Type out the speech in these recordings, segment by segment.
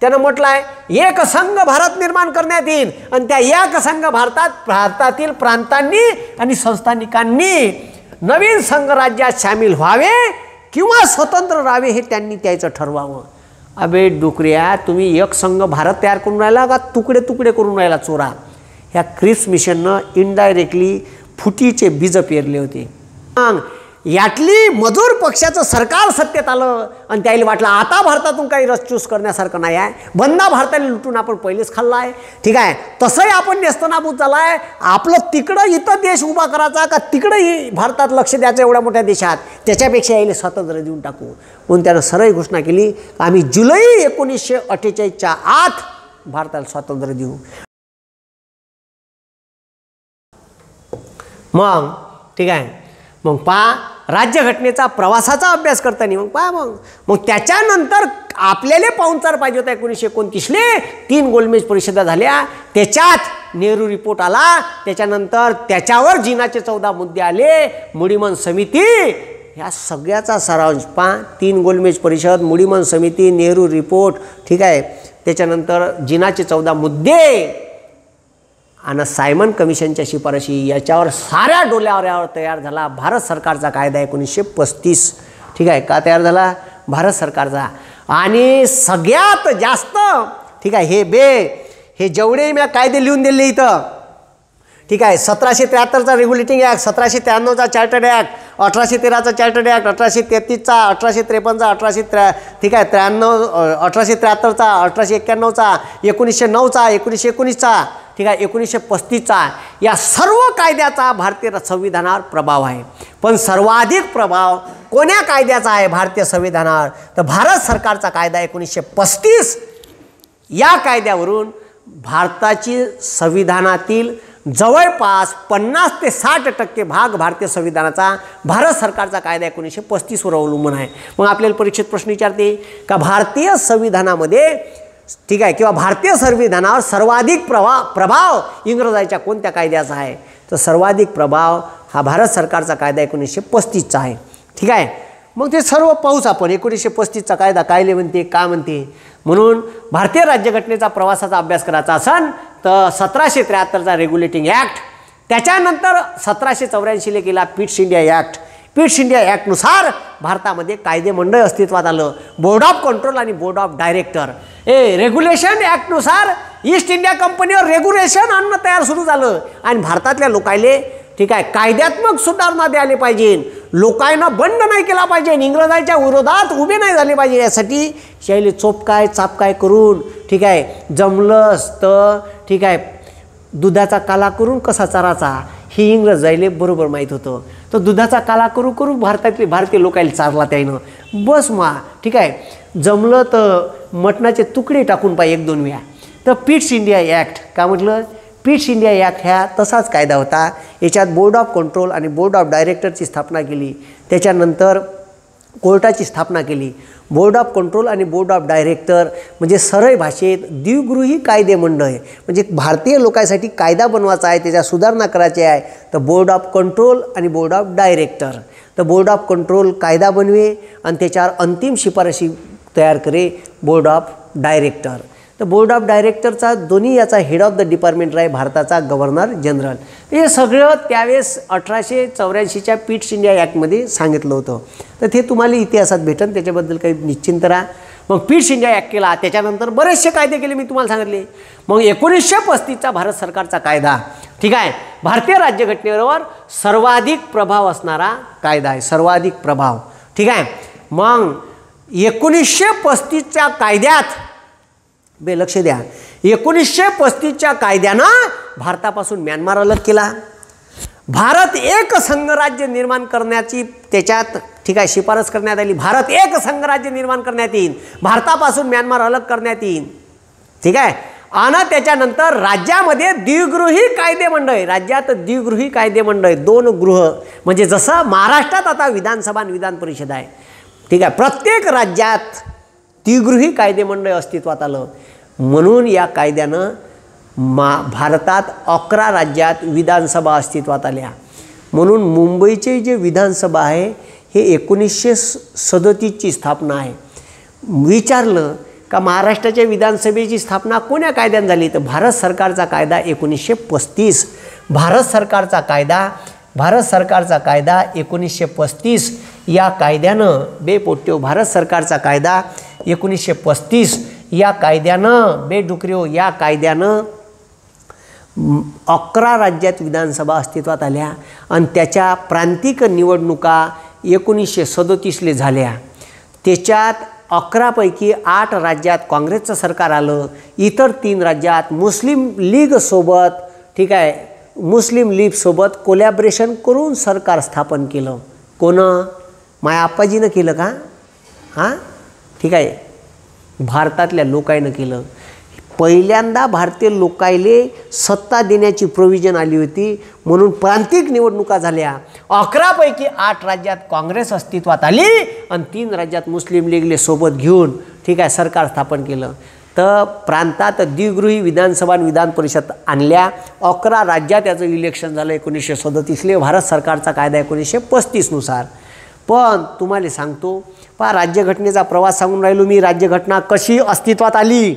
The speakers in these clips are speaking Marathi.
त्यानं म्हटलं आहे एक संघ भारत निर्माण करण्यात येईल आणि त्या एक संघ भारतातील प्रांतांनी आणि संस्थानिकांनी नवीन संघराज्यात सामील व्हावे किंवा स्वतंत्र राहावे हे त्यांनी त्याचं ठरवावं. अबे डुकऱ्या, तुम्ही एक संघ भारत तयार करून राहिला का तुकडे तुकडे करून राहिला चोरा? ह्या क्रिप्स मिशननं इनडायरेक्टली फुटीचे बीज पेरले होते. मग यातली मजूर पक्षाचं सरकार सत्तेत आलं आणि त्याला वाटलं आता भारतातून काही रसचूस करण्यासारखं नाही आहे, बंदा भारताला लुटून आपण पहिलेच खाल्ला आहे, ठीक आहे, तसंही आपण नेस्तनाबूत झाला आहे, आपलं तिकडं इथं देश उभा करायचा का तिकडंही भारतात लक्ष द्यायचं एवढ्या मोठ्या देशात, त्याच्यापेक्षा यायला स्वातंत्र्य देऊन टाकू. म्हणून त्यानं सरळ घोषणा केली आम्ही जुलै 1948च्या आत भारताला स्वातंत्र्य देऊ. मग ठीक आहे, मग पहा राज्यघटनेचा प्रवासाचा अभ्यास करताना मग पहा मग त्याच्यानंतर आपल्याला पाहुणचार पाहिजे होता. 1929ले 3 गोलमेज परिषदा झाल्या, त्याच्यात नेहरू रिपोर्ट आला, त्याच्यानंतर त्याच्यावर जिनाचे 14 मुद्दे आले, मुडीमन समिती, ह्या सगळ्याचा सारांश पहा. 3 गोलमेज परिषद, मुडीमन समिती, नेहरू रिपोर्ट, ठीक आहे, त्याच्यानंतर जिनाचे 14 मुद्दे आणि सायमन कमिशनच्या शिफारशी, याच्यावर साऱ्या डोल्यावर तयार झाला भारत सरकारचा कायदा 1935. ठीक आहे, का तयार झाला? भारत सरकारचा. आणि सगळ्यात जास्त ठीक आहे हे जेवढे मी कायदे लिहून दिले इथं, ठीक आहे, 1773चा रेग्युलेटिंग ॲक्ट, 1793चा चार्टर्ड ॲक्ट, 1813चा चार्टर्ड ॲक्ट, 1833चा, 1853चा, 1893, ठीक आहे, 1873चा, 1891चा, 1909चा, 1919चा, ठीक आहे, 1935चा, या सर्व कायद्याचा भारतीय संविधानावर प्रभाव आहे. पण सर्वाधिक प्रभाव कोण्या कायद्याचा आहे भारतीय संविधानावर? तर भारत सरकारचा कायदा 1935. या कायद्यावरून भारताची संविधानातील जवळपास 50 ते 60% भाग भारतीय संविधानाचा भारत सरकारचा कायदा 1935 वर अवलंबून आहे. मग आपल्याला परीक्षेत प्रश्न विचारते का भारतीय संविधानामध्ये, ठीक आहे, किंवा भारतीय संविधानावर सर्वाधिक प्रभाव इंग्रजांच्या कोणत्या कायद्याचा आहे? तर सर्वाधिक प्रभाव हा भारत सरकारचा कायदा 1935चा आहे. ठीक आहे, मग ते सर्व पाहूच आपण. 1935चा कायदा कायले म्हणते, का म्हणते. म्हणून भारतीय राज्यघटनेचा प्रवासाचा अभ्यास करायचा असन तर 1773चा रेग्युलेटिंग ॲक्ट, त्याच्यानंतर 1784 केला Pitt's India act. Pitt's India ॲक्टनुसार भारतामध्ये कायदेमंडळ अस्तित्वात आलं, बोर्ड ऑफ कंट्रोल आणि बोर्ड ऑफ डायरेक्टर. रेग्युलेशन ॲक्टनुसार ईस्ट इंडिया कंपनीवर रेग्युलेशन आणणं तयार सुरू झालं आणि भारतातल्या लोकायले, ठीक आहे, कायद्यात्मक सुधारणा द्यायला पाहिजे, लोकांना बंड नाही केला पाहिजे, इंग्रजांच्या विरोधात उभे नाही झाले पाहिजे, यासाठी शैली चोपकाय चापकाय करून, ठीक आहे, जमलंच तर, ठीक आहे, दुधाचा काला करून कसा चाराचा हे इंग्रजायले बरोबर माहीत होतं. तर दुधाचा काला करू करू भारतीय लोकायला चारला त्यानं, बस ठीक आहे, जमलं तर मटणाचे तुकडे टाकून पाहिजे 1-2 वेळा. तर पिट्स इंडिया ॲक्ट का म्हटलं? पिट्स इंडिया ॲक्ट ह्या तसाच कायदा होता. याच्यात बोर्ड ऑफ कंट्रोल आणि बोर्ड ऑफ डायरेक्टरची स्थापना केली, त्याच्यानंतर कोर्टाची स्थापना केली. बोर्ड ऑफ कंट्रोल आणि बोर्ड ऑफ डायरेक्टर म्हणजे सरळ भाषेत द्विगृही कायदेमंडळ आहे. म्हणजे भारतीय लोकांसाठी कायदा बनवायचा आहे, त्याच्या सुधारणा करायची आहे, तर बोर्ड ऑफ कंट्रोल आणि बोर्ड ऑफ डायरेक्टर. तर बोर्ड ऑफ कंट्रोल कायदा बनवे आणि त्याच्यावर अंतिम शिफारशी तयार करे बोर्ड ऑफ डायरेक्टर. तर बोर्ड ऑफ डायरेक्टरचा दोन्ही याचा हेड ऑफ द डिपार्टमेंट आहे भारताचा गव्हर्नर जनरल. हे सगळं त्यावेळेस 1884च्या पिट्स इंडिया ॲक्टमध्ये सांगितलं होतं. तर ते तुम्हाला इतिहासात भेटेल, त्याच्याबद्दल काही निश्चिंत राहा. मग पिट्स इंडिया ॲक्ट केला, त्याच्यानंतर बरेचसे कायदे केले, मी तुम्हाला सांगितले. मग 1935चा भारत सरकारचा कायदा, ठीक आहे, भारतीय राज्यघटनेवर सर्वाधिक प्रभाव असणारा कायदा आहे, सर्वाधिक प्रभाव. ठीक आहे, मग 1935च्या कायद्यात लक्ष द्या, 1935च्या कायद्यानं भारतापासून म्यानमार अलग केला. भारत एक संघराज्य निर्माण करण्याची त्याच्यात, ठीक आहे, शिफारस करण्यात आली. भारत एक संघराज्य निर्माण करण्यात येईल, भारतापासून म्यानमार अलग करण्यात येईल. ठीक आहे, आणि त्याच्यानंतर राज्यामध्ये द्विगृही कायदेमंडळ आहे. राज्यात द्विगृही कायदेमंडळ आहे, 2 गृह. म्हणजे जसं महाराष्ट्रात आता विधानसभा आणि विधान परिषद आहे, ठीक आहे, प्रत्येक राज्यात द्विगृही कायदेमंडळ अस्तित्वात आलं. म्हणून या कायद्यानं भारतात 11 राज्यात विधानसभा अस्तित्वात आल्या. म्हणून मुंबईचे जे विधानसभा आहे हे 1937ची स्थापना आहे. विचारलं का महाराष्ट्राच्या विधानसभेची स्थापना कोण्या कायद्याने झाली? तर भारत सरकारचा कायदा 1935. भारत सरकारचा कायदा 1935 या कायद्यानं बेपोट्यो भारत सरकारचा कायदा 1935 या कायद्यानं बेडुकऱ्यो या कायद्यानं 11 राज्यात विधानसभा अस्तित्वात आल्या आणि त्याच्या प्रांतिक निवडणुका 1937 झाल्या. त्याच्यात 11 पैकी 8 राज्यात काँग्रेसचं सरकार आलं. इतर 3 राज्यात मुस्लिम लीगसोबत ठीक आहे मुस्लिम लीगसोबत कोलॅबरेशन करून सरकार स्थापन केलं. कोणं? माया आप्पाजीनं केलं का? हां ठीक आहे, भारतातल्या लोकांनं केलं. पहिल्यांदा भारतीय लोकायले सत्ता देण्याची प्रोव्हिजन आली होती म्हणून प्रांतिक निवडणुका झाल्या. 11 पैकी 8 राज्यात काँग्रेस अस्तित्वात आली आणि 3 राज्यात मुस्लिम लीगले सोबत घेऊन ठीक आहे सरकार स्थापन केलं. तर प्रांतात द्विगृही विधानसभा आणि विधान परिषद आणल्या. 11 राज्यात याचं इलेक्शन झालं 1937. भारत सरकारचा कायदा 1935 नुसार. पण तुम्हाला सांगतो पहा, राज्यघटनेचा प्रवास सांगून राहिलो मी. राज्यघटना कशी अस्तित्वात आली?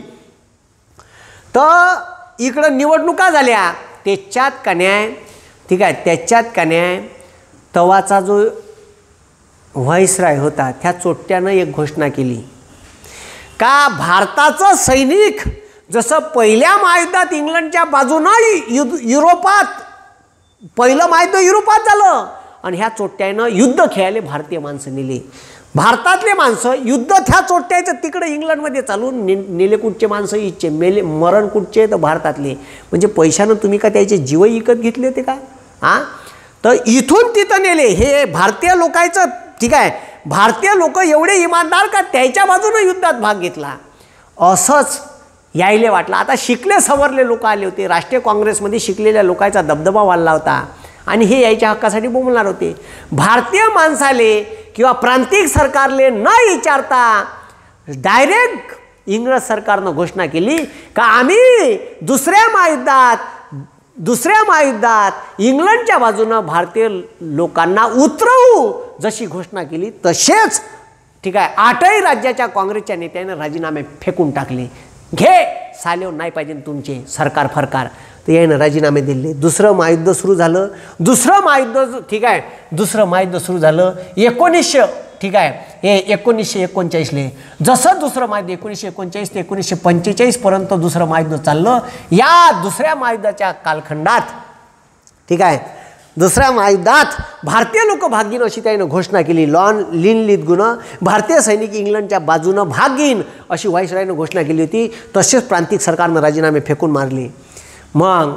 तर इकडं निवडणुका झाल्या. त्याच्यात कन्याय ठीक आहे त्याच्यात कन्याय तवाचा जो व्हाईसराय होता त्या चोट्यानं एक घोषणा केली का भारताचं सैनिक जसं पहिल्या महायुद्धात इंग्लंडच्या बाजूनं युरोपात पहिलं महायुद्ध युरोपात झालं आणि ह्या चोट्यानं युद्ध खेळायला भारतीय माणसं नेले. भारतातले माणसं युद्ध त्या चोट्याचं तिकडे इंग्लंडमध्ये चालून नेले. कुठचे माणसं इच्छे मेले मरण कुठचे? तर भारतातले. म्हणजे पैशानं तुम्ही का त्याचे जीव विकत घेतले होते का? हां तर इथून तिथं नेले. हे भारतीय लोकांचं ठीक आहे. भारतीय लोक एवढे इमानदार का त्याच्या बाजूनं युद्धात भाग घेतला असंच यायले वाटलं. आता शिकले सवरले लोक आले होते. राष्ट्रीय काँग्रेसमध्ये शिकलेल्या लोकांचा दबदबा वाढला होता आणि हे यायच्या हक्कासाठी बोलणार होते. भारतीय माणसाले किंवा प्रांतिक सरकारले न विचारता डायरेक्ट इंग्रज सरकारनं घोषणा केली का आम्ही दुसऱ्या महायुद्धात इंग्लंडच्या बाजूनं भारतीय लोकांना उतरवू. जशी घोषणा केली तसेच ठीक आहे 8ही राज्याच्या काँग्रेसच्या नेत्याने राजीनामे फेकून टाकले. घे सालेव नाही पाहिजे तुमचे सरकार फरकार. तर यानं राजीनामे दिले. दुसरं महायुद्ध सुरू झालं. दुसरं महायुद्ध ठीक आहे सुरू झालं 1900 ठीक आहे हे 1939ले. जसं दुसरं महायुद्ध 1939 ते 1945 पर्यंत दुसरं महायुद्ध चाललं. या दुसऱ्या महायुद्धाच्या कालखंडात ठीक आहे दुसऱ्या महायुद्धात भारतीय लोक भाग घेईन अशी त्यानं घोषणा केली. लॉन लिनलिथगुनं भारतीय सैनिक इंग्लंडच्या बाजूनं भाग घेईन अशी व्हाईसरायनं घोषणा केली होती. तसेच प्रांतिक सरकारनं राजीनामे फेकून मारले. मग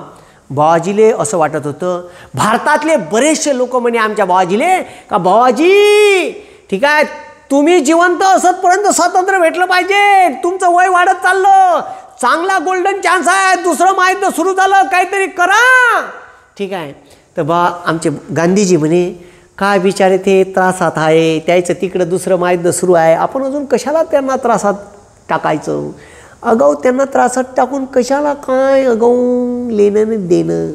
बावाजीले असं वाटत होतं. भारतातले बरेचसे लोक म्हणे आमच्या बावाजीले का बावाजी ठीक आहे तुम्ही जिवंत असतपर्यंत स्वातंत्र्य भेटलं पाहिजे. तुमचं वय वाढत चाललं. चांगला गोल्डन चान्स आहे. दुसरं महायुद्ध सुरू झालं काहीतरी करा ठीक आहे. तर आमचे गांधीजी म्हणे काय बिचारे ते त्रासात आहे. त्याचं तिकडं दुसरं महायुद्ध सुरू आहे. आपण अजून कशाला त्यांना त्रासात टाकायचं? अगाऊ त्यांना त्रासात टाकून कशाला काय अगाऊ लेणं देणं.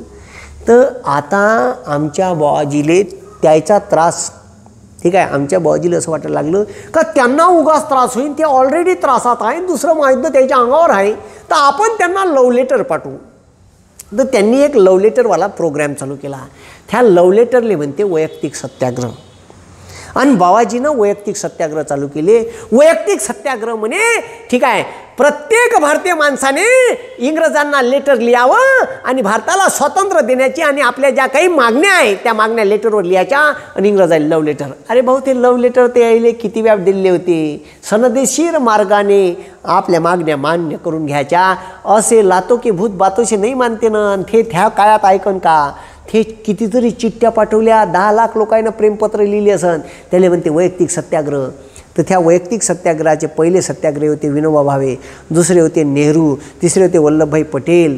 तर आता आमच्या बाबाजीले त्याचा त्रास ठीक आहे आमच्या बाबाजीला असं वाटायला लागलं का त्यांना उगाच त्रास होईल. ते ऑलरेडी त्रासात आहे. दुसरं महायुद्ध त्याच्या अंगावर आहे. तर आपण त्यांना लव्ह लेटर पाठवू. तर त्यांनी एक लव्ह लेटरवाला प्रोग्रॅम चालू केला. त्या लव्ह लेटरले म्हणते वैयक्तिक सत्याग्रह. आणि बाबाजीनं वैयक्तिक सत्याग्रह चालू केले. वैयक्तिक सत्याग्रह म्हणे ठीक आहे प्रत्येक भारतीय माणसाने इंग्रजांना लेटर लिहावं आणि भारताला स्वातंत्र्य देण्याची आणि आपल्या ज्या काही मागण्या आहेत त्या मागण्या लेटरवर लिहायच्या आणि इंग्रजांना लव्ह लेटर. अरे भाऊ ते लव्ह लेटर ते यायले किती व्याप दिले होते. सनदेशीर मार्गाने आपल्या मागण्या मान्य करून घ्यायच्या. असे लातो की भूत बातोशी नाही मानते ना. ते त्या काळात ऐकन का ते कितीतरी चिठ्ठ्या पाठवल्या. 10 लाख लोकांना प्रेमपत्र लिहिले असन. त्याला म्हणते वैयक्तिक सत्याग्रह. तर त्या वैयक्तिक सत्याग्रहाचे पहिले सत्याग्रही होते विनोबा भावे. दुसरे होते नेहरू. तिसरे होते वल्लभभाई पटेल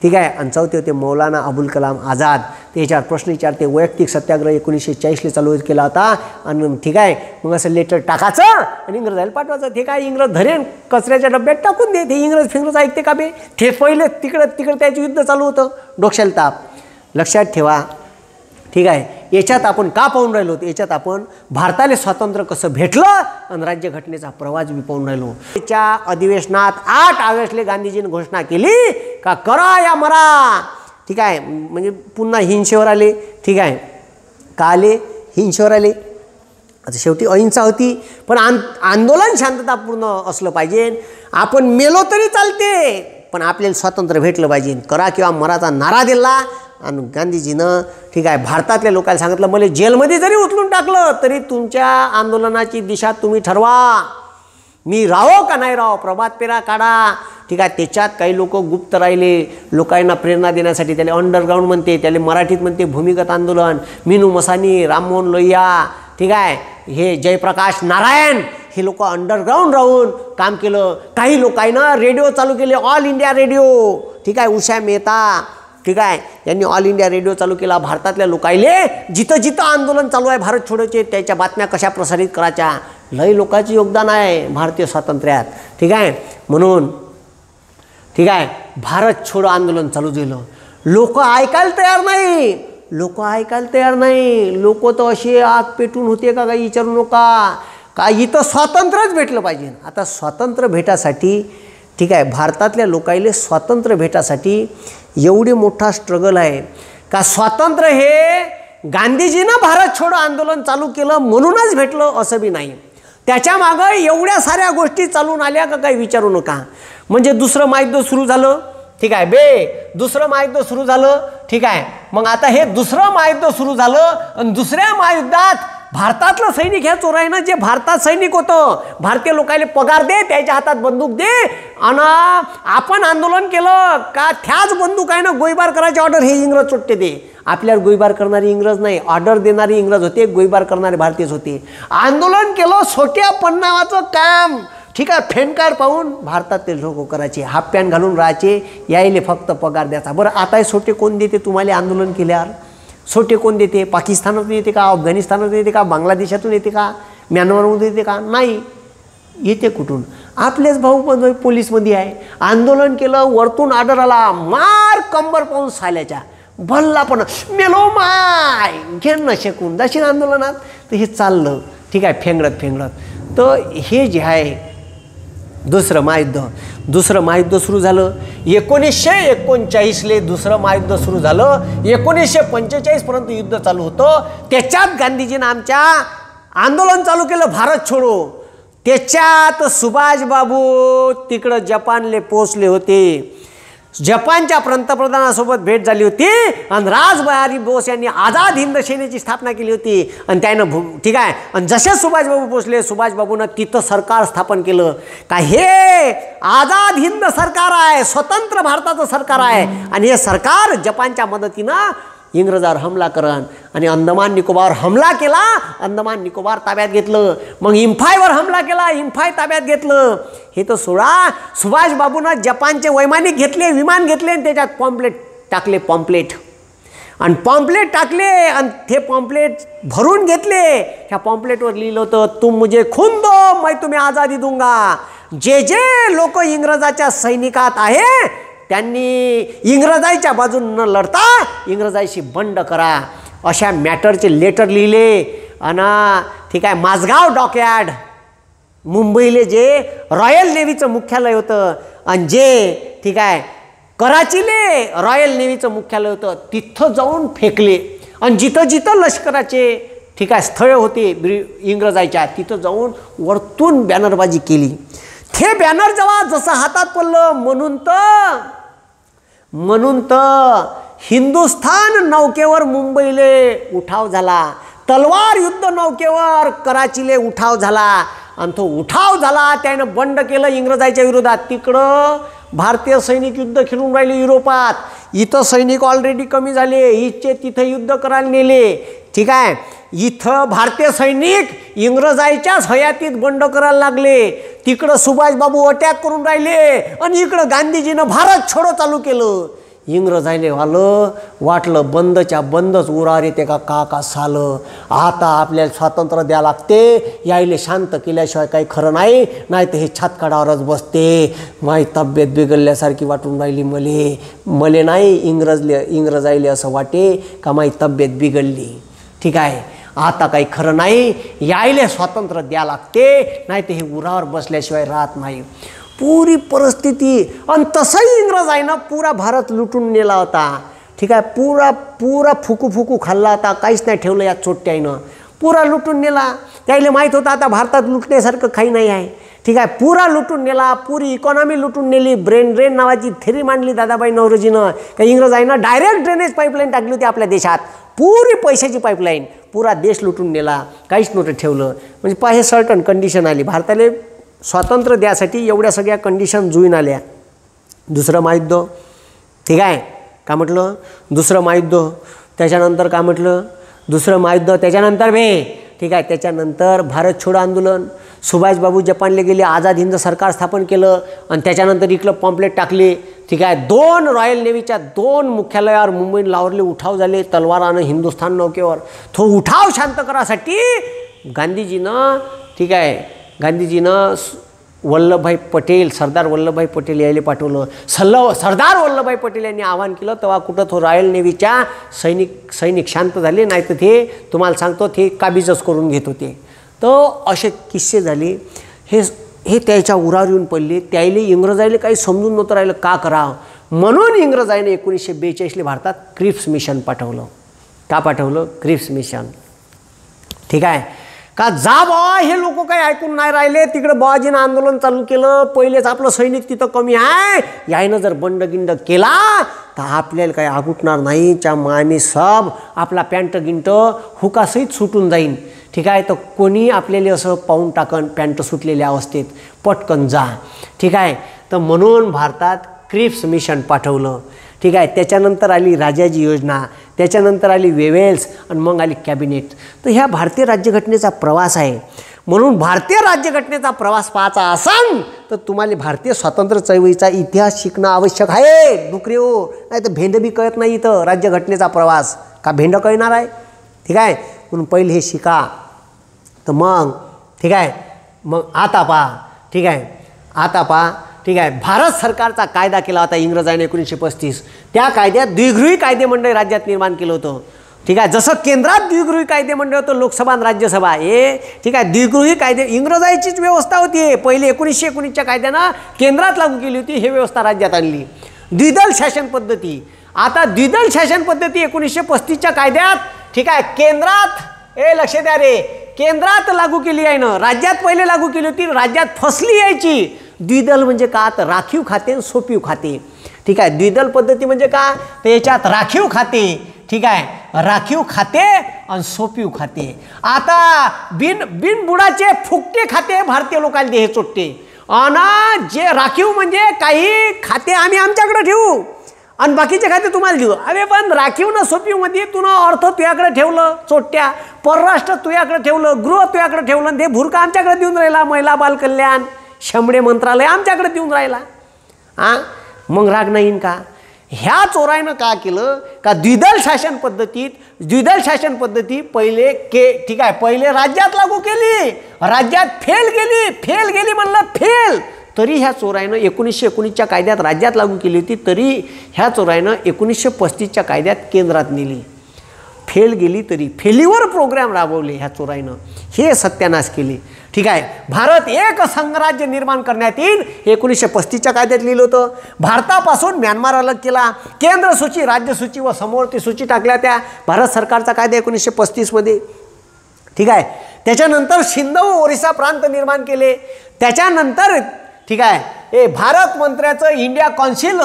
ठीक आहे. आणि चौथे होते मौलाना अबुल कलाम आझाद. त्याच्यावर प्रश्न विचारते. वैयक्तिक सत्याग्रह 1940ला चालू केला होता. आणि ठीक आहे मग असं लेटर टाकायचं आणि इंग्रजाला पाठवायचं. ते काय इंग्रज धरेन कचऱ्याच्या डब्यात टाकून दे. ते इंग्रज ऐकते का बे. ते पहिले तिकडं त्याचं युद्ध चालू होतं. डोक्याला ताप. लक्षात ठेवा ठीक आहे याच्यात आपण का पाहून राहिलो, याच्यात आपण भारताला स्वातंत्र्य कसं भेटलं आणि राज्यघटनेचा प्रवास बी पाहून राहिलो. त्याच्या अधिवेशनात 8 ऑगस्टला गांधीजींनी घोषणा केली का करा या मरा. ठीक आहे, म्हणजे पुन्हा हिंसेवर आले. ठीक आहे, का आले? हिंसेवर आले. आता शेवटी अहिंसा होती, पण आंदोलन शांततापूर्ण असलं पाहिजे. आपण मेलो तरी चालते, पण आपल्याला स्वातंत्र्य भेटलं पाहिजे. करा किंवा मराचा नारा दिला आणि गांधीजीनं ठीक आहे भारतातल्या लोकांना सांगितलं मला जेलमध्ये जरी उचलून टाकलं तरी तुमच्या आंदोलनाची दिशा तुम्ही ठरवा. मी राहो का नाही राहो, प्रभात फेरा काढा. ठीक आहे, त्याच्यात काही लोक गुप्त राहिले, लोकांना प्रेरणा देण्यासाठी. त्याला अंडरग्राऊंड म्हणते, त्याला मराठीत म्हणते भूमिगत आंदोलन. मीनू मसानी, राममोहन लोहिया, ठीक आहे, हे जयप्रकाश नारायण, हे लोक अंडरग्राऊंड राहून काम केलं. काही लोकांना रेडिओ चालू केले, ऑल इंडिया रेडिओ. ठीक आहे, उषा मेहता, ठीक आहे, यांनी ऑल इंडिया रेडिओ चालू केला. भारतातल्या लोकायले जिथं जिथं आंदोलन चालू आहे भारत छोडोचे त्याच्या बातम्या कशा प्रसारित करायच्या. लई लोकांचे योगदान आहे भारतीय स्वातंत्र्यात. ठीक आहे, म्हणून ठीक आहे भारत छोडो आंदोलन चालू झालं. लोक ऐकायला तयार नाही, लोक ऐकायला तयार नाही. लोक तर असे आग पेटून होते का काही विचारू नका. का इथं स्वातंत्र्यच भेटलं पाहिजे. आता स्वातंत्र्य भेटासाठी ठीक आहे भारतातल्या लोकांना स्वातंत्र्य भेटासाठी एवढी मोठा स्ट्रगल आहे का स्वातंत्र्य हे गांधीजीनं भारत छोडो आंदोलन चालू केलं म्हणूनच भेटलं असं बी नाही. त्याच्या मागं एवढ्या साऱ्या गोष्टी चालून आल्या का काही विचारू नका. म्हणजे दुसरं महायुद्ध सुरू झालं. ठीक आहे दुसरं महायुद्ध सुरू झालं. ठीक आहे, मग आता हे दुसरं महायुद्ध सुरू झालं आणि दुसऱ्या महायुद्धात भारतातलं सैनिक ह्या चोराईनं जे भारतात सैनिक होतं भारतीय लोकांना पगार दे, त्याच्या हातात बंदूक दे आणि आपण आंदोलन केलं का त्याच बंदुकानं गोळीबार करायची ऑर्डर हे इंग्रज चोट्टे दे. आपल्यावर गोळीबार करणारी इंग्रज नाही, ऑर्डर देणारी इंग्रज होते, गोळीबार करणारे भारतीयच होते. आंदोलन केलं सोट्या पन्नावाचं काम. ठीक आहे, फेंडकार पाहून भारतातले लोक करायचे, हाफ पॅन्ट घालून राहायचे, यायले फक्त पगार द्यायचा. बरं आता हे सोटे कोण देते तुम्हाला आंदोलन केल्यावर? सोटे कोण देते? पाकिस्तानातून येते का, अफगाणिस्तानातून येते का, बांगलादेशातून येते का, म्यानमारमधून येते का? नाही, येते कुठून? आपलेच भाऊ पण पोलीसमध्ये आहे. आंदोलन केलं, वरतून ऑर्डर आला, मार कंबर पाहून साल्याच्या भल्ला पण मेलो माय घेण न शकून जाशील आंदोलनात. तर हे चाललं. ठीक आहे, फेंगडत. तर हे जे आहे दुसरं महायुद्ध सुरू झालं. 1939 दुसरं महायुद्ध सुरू झालं. 1945 पर्यंत युद्ध चालू होतं. त्याच्यात गांधीजीनं आमच्या आंदोलन चालू केलं भारत छोडो. त्याच्यात सुभाषबाबू तिकडं जपानले पोचले होते. जपानच्या पंतप्रधानासोबत भेट झाली होती आणि रासबिहारी बोस यांनी आझाद हिंद सेनेची स्थापना केली होती. आणि त्यानं ठीक आहे, आणि जसे सुभाषबाबू पोचले सुभाषबाबूनं तिथं सरकार स्थापन केलं का हे आझाद हिंद सरकार आहे, स्वतंत्र भारताचं सरकार आहे. आणि हे सरकार जपानच्या मदतीनं इंग्रजावर हमला करण आणि अंदमान निकोबार हमला केला, अंदमान निकोबार ताब्यात घेतलं. मग इम्फायवर हमला केला, इम्फाय ताब्यात घेतलं. हे तर सोळा सुभाषबाबूनं जपानचे वैमानिक घेतले, विमान घेतले आणि त्याच्यात पॉम्पलेट टाकले, पॉम्पलेट टाकले आणि ते पॉम्पलेट भरून घेतले. ह्या पॉम्पलेटवर लिहिलं होतं तुम मुझे खून दो मैं तुम्हें आझादी दूंगा. जे जे लोक इंग्रजाच्या सैनिकात आहे त्यांनी इंग्रजाईच्या बाजून न लढता इंग्रजाईशी बंड करा अशा मॅटरचे लेटर लिहिले. आणि ठीक आहे, माझगाव डॉकयार्ड मुंबईले जे रॉयल नेव्हीचं मुख्यालय होतं आणि जे ठीक आहे कराचीले रॉयल नेव्हीचं मुख्यालय होतं तिथं जाऊन फेकले. आणि जिथं जिथं लष्कराचे ठीक आहे स्थळं होते इंग्रजाईच्या तिथं जाऊन वरतून बॅनरबाजी केली. ते बॅनर जेव्हा जसं हातात पडलं म्हणून तर हिंदुस्थान नौकेवर मुंबईले उठाव झाला, तलवार युद्ध नौकेवर कराचीले उठाव झाला. आणि तो उठाव झाला त्यानं बंड केलं इंग्रजाईच्या विरोधात. तिकडं भारतीय सैनिक युद्ध खेळून राहिले युरोपात. इथं सैनिक ऑलरेडी कमी झाले, इथचे तिथं युद्ध करायला नेले. ठीक आहे, इथं भारतीय सैनिक इंग्रजाईच्याच हयातीत बंड करायला लागले. तिकडं सुभाषबाबू अटॅक करून राहिले आणि इकडं गांधीजीनं भारत छोडो चालू केलं. इंग्रजाईले वाटलं बंदच्या बंदच उरार येते का सालं. आता आपल्याला स्वातंत्र्य द्या लागते, यायले शांत केल्याशिवाय काही खरं नाही, नाही तर हे छातकाडावरच बसते. माई तब्येत बिघडल्यासारखी वाटून राहिली मले नाही इंग्रजाईले असं वाटे का माई तब्येत बिघडली. ठीक आहे. आता काही खरं नाही, यायले स्वातंत्र्य द्या लागते, नाही तर हे उरावर बसल्याशिवाय राहत नाही. पुरी परिस्थिती. आणि तसंही इंग्रजाईनं पुरा भारत लुटून नेला होता. ठीक आहे. पुरा फुकू खाल्ला होता, काहीच नाही ठेवलं या चोट्याईनं. पुरा लुटून नेला. त्याला माहीत होतं आता भारतात लुटण्यासारखं काही नाही आहे. ठीक आहे. पुरा लुटून नेला, पुरी इकॉनॉमी लुटून नेली. ब्रेन ड्रेन नावाची थेरी मांडली दादाबाई नौरोजीनं. काही इंग्रजाईनं डायरेक्ट ड्रेनेज पाईपलाईन टाकली होती आपल्या देशात. पुरी पैशाची पाईपलाईन. पुरा देश लुटून नेला, काहीच नव्हतं ठेवलं. म्हणजे पहा हे सर्टन कंडिशन आली. भारताला स्वातंत्र्य द्यासाठी एवढ्या सगळ्या कंडिशन जुळून आल्या. दुसरं महायुद्ध. ठीक आहे. का म्हटलं? दुसरं महायुद्ध. त्याच्यानंतर का म्हटलं? दुसरं महायुद्ध. त्याच्यानंतर ठीक आहे. त्याच्यानंतर भारत छोडो आंदोलन. सुभाषबाबू जपानला गेले, आझाद हिंद सरकार स्थापन केलं. आणि त्याच्यानंतर इकडं पॉम्पलेट टाकले. ठीक आहे. 2 रॉयल नेव्हीच्या 2 मुख्यालयावर मुंबई लावरले उठाव झाले तलवारानं हिंदुस्थान नौकेवर. तो उठाव शांत करासाठी गांधीजीनं, ठीक आहे, गांधीजीनं वल्लभभाई पटेल, सरदार वल्लभभाई पटेल यायला पाठवलं. सरदार वल्लभभाई पटेल यांनी आवाहन केलं. तेव्हा कुठं तो रॉयल नेव्हीच्या सैनिक शांत झाले, नाही तर ते तुम्हाला सांगतो ते काबीजच करून घेत होते. तर असे किस्से झाले. हे त्याच्या उरावर येऊन पडले. त्याला इंग्रजाईला काही समजून नव्हतं राहिलं का करावं. म्हणून इंग्रजाईने 1942ला भारतात क्रिप्स मिशन पाठवलं. का पाठवलं? Cripps mission. ठीक आहे. का जा बा, हे लोक काही ऐकून नाही राहिले. तिकडं बाबाजीनं आंदोलन चालू केलं. पहिलेच आपलं सैनिक तिथं कमी आहे. यायनं जर बंडगिंड केला तर आपल्याला काही आगुटणार नाही. च्या मामी सब आपला पॅन्ट गिंट हुकासहित सुटून जाईन. ठीक आहे. तर कोणी आपल्याला असं पाहून टाकन पॅन्ट सुटलेल्या अवस्थेत, पटकन जा. ठीक आहे. तर म्हणून भारतात क्रिप्स मिशन पाठवलं. ठीक आहे. त्याच्यानंतर आली राजाजी योजना, त्याच्यानंतर आली वेवेल्स आणि मग आली कॅबिनेट. तर ह्या भारतीय राज्यघटनेचा प्रवास आहे. म्हणून भारतीय राज्यघटनेचा प्रवास पाहायचा असाल तर तुम्हाला भारतीय स्वातंत्र्य चळवळीचा इतिहास शिकणं आवश्यक आहे. डुकरे हो, नाही तर भेंड बी कळत नाही इथं राज्यघटनेचा प्रवास. का भेंड कळणार आहे? ठीक आहे. म्हणून पहिले हे शिका. तर मग ठीक आहे. मग आता पहा. ठीक आहे. आता पहा. ठीक आहे. भारत सरकारचा कायदा केला होता इंग्रजांनी 1935. त्या कायद्यात द्विगृही कायदेमंडळ राज्यात निर्माण केलं होतं. ठीक आहे. जसं केंद्रात द्विगृही कायदेमंडळ होतं, लोकसभा आणि राज्यसभा, हे ठीक आहे द्विगृही कायदे इंग्रजांचीच व्यवस्था होती. पहिले 1919च्या कायद्यानं केंद्रात लागू केली होती. हे व्यवस्था राज्यात आणली. द्विदल शासन पद्धती. आता द्विदल शासन पद्धती 1935च्या कायद्यात, ठीक आहे, केंद्रात, लक्ष द्या रे, केंद्रात लागू केली आहे ना. राज्यात पहिले लागू केली होती, राज्यात फसली यायची. द्विदल म्हणजे का? तर राखीव खाते आणि सोपीव खाते. ठीक आहे. द्विदल पद्धती म्हणजे का? तर याच्यात राखीव खाते, ठीक आहे, राखीव खाते आणि सोपीव खाते. आता बिनबुडाचे फुकटे खाते भारतीय लोकांना हे चोट्टे. आणि जे राखीव म्हणजे काही खाते आम्ही आमच्याकडे ठेवू आणि बाकीचे खाते तुम्हाला देऊ. अरे पण राखीव ना सोपीवमध्ये तुला अर्थ तुझ्याकडे ठेवलं चोट्ट्या, परराष्ट्र तुझ्याकडे ठेवलं, गृह तुझ्याकडे ठेवलं, ते भुरका आमच्याकडे देऊन राहिला, महिला बालकल्याण शंभरे मंत्रालय आमच्याकडे देऊन राहिला. मग राग नाही का? ह्या चोराईनं का केलं का? द्विदल शासन पद्धती पहिले ठीक आहे, पहिले राज्यात लागू केली, राज्यात फेल गेली म्हणलं फेल. तरी ह्या चोराईनं 1919च्या कायद्यात राज्यात लागू केली होती. तरी ह्या चोराईनं 1935च्या कायद्यात केंद्रात नेली. फेल गेली तरी फेलीवर प्रोग्राम राबवले ह्या चोराईनं. हे सत्यानाश केले. ठीक आहे. भारत एक संघराज्य निर्माण करण्यात येईल 1935च्या कायद्यात लिहिलं होतं. भारतापासून म्यानमार अलग केला. केंद्र सूची, राज्य सूची व समवर्ती सूची टाकल्या त्या भारत सरकारचा कायदा 1935मध्ये. ठीक आहे. त्याच्यानंतर सिंध व ओरिसा प्रांत निर्माण केले. त्याच्यानंतर ठीक आहे भारत मंत्र्याचं इंडिया कौन्सिल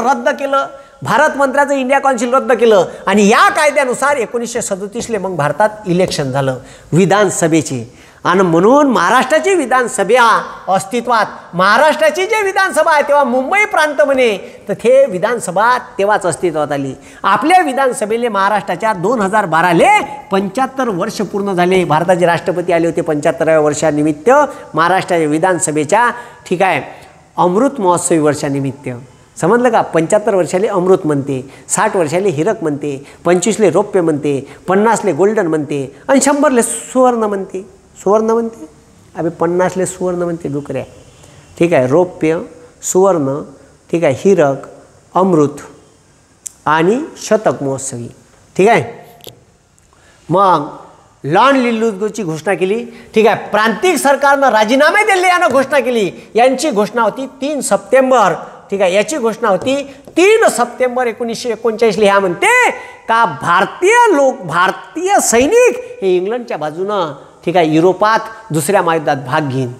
रद्द केलं. आणि या कायद्यानुसार 1937ला मग भारतात इलेक्शन झालं विधानसभेची. आणि म्हणून महाराष्ट्राची विधानसभा अस्तित्वात, महाराष्ट्राची जे विधानसभा आहे तेव्हा मुंबई प्रांत म्हणे, तर ते विधानसभा तेव्हाच अस्तित्वात आली. आपल्या विधानसभेले महाराष्ट्राच्या 2012ले 75 वर्ष पूर्ण झाले. भारताचे राष्ट्रपती आले होते 75व्या वर्षानिमित्त महाराष्ट्राच्या विधानसभेच्या, ठीक आहे, अमृत महोत्सवी वर्षानिमित्त. समजलं का? 75 वर्षाले अमृत म्हणते, 60 वर्षाले हिरक म्हणते, 25ले रौप्य म्हणते, 50ले गोल्डन म्हणते आणि 100ले सुवर्ण म्हणते. अबे 50ले सुवर्ण म्हणते डुकऱ्या. ठीक आहे. रौप्य, सुवर्ण, ठीक आहे, हिरक, अमृत आणि शतक महोत्सवी. ठीक आहे. मग लॉन लिल्लुद्गोची घोषणा केली. ठीक आहे, प्रांतिक सरकारनं राजीनामे दिले यानं घोषणा केली. यांची घोषणा होती 3 सप्टेंबर. ठीक आहे, याची घोषणा होती 3 सप्टेंबर 1939. ह्या म्हणते का भारतीय सैनिक हे इंग्लंडच्या बाजूनं ठीक आहे युरोपात दुसऱ्या महायुद्धात भाग घेईन.